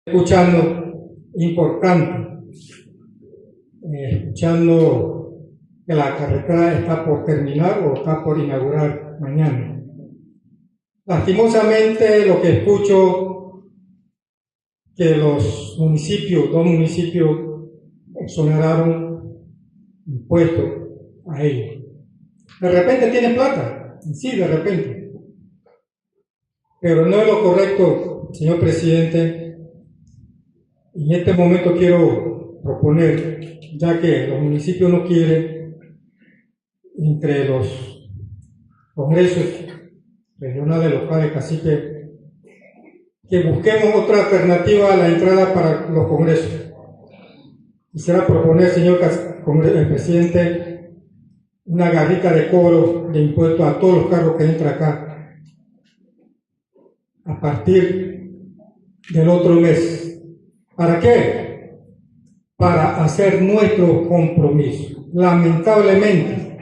Escuchando, importante, escuchando que la carretera está por terminar o está por inaugurar mañana. Lastimosamente lo que escucho que los municipios, 2 municipios exoneraron impuestos a ellos. De repente tiene plata, sí, de repente. Pero no es lo correcto, señor presidente. En este momento quiero proponer, ya que los municipios no quieren, entre los congresos regionales, locales, caciques, que busquemos otra alternativa a la entrada para los congresos. Quisiera proponer, señor presidente, una garrita de cobro de impuestos a todos los carros que entran acá a partir del otro mes. ¿Para qué? Para hacer nuestro compromiso. Lamentablemente,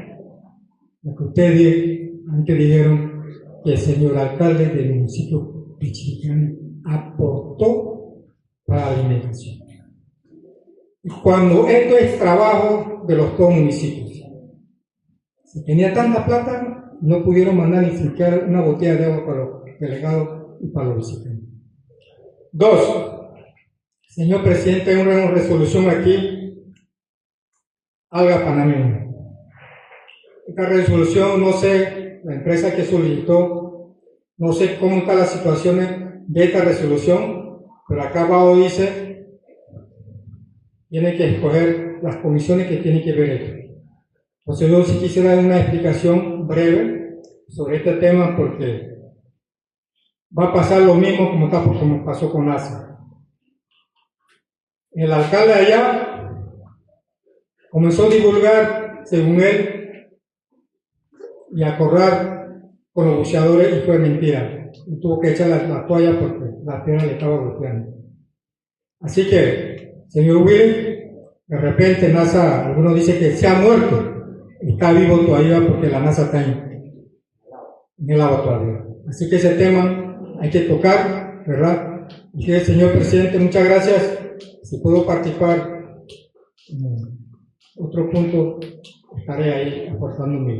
lo que ustedes antes dijeron, que el señor alcalde del municipio Pichilicán aportó para la alimentación. Cuando esto es trabajo de los 2 municipios. Si tenía tanta plata, no pudieron mandar ni siquiera una botella de agua para los delegados y para los visitantes. 2. Señor presidente, hay una resolución aquí, alga panameña. Esta resolución, no sé, la empresa que solicitó, no sé cómo está la situación de esta resolución, pero acá abajo dice, tiene que escoger las comisiones que tienen que ver esto. Entonces yo sí quisiera dar una explicación breve sobre este tema, porque va a pasar lo mismo como pasó con ASA. El alcalde allá comenzó a divulgar, según él, y a correr con los buceadores, y fue mentira. Y tuvo que echar la toalla porque la tierra le estaba golpeando. Así que, señor Will, de repente NASA, algunos dicen que se ha muerto, está vivo todavía porque la NASA está en el agua todavía. Así que ese tema hay que tocar, ¿verdad? Y que, señor presidente, muchas gracias. Si puedo participar en otro punto, estaré ahí aportando mi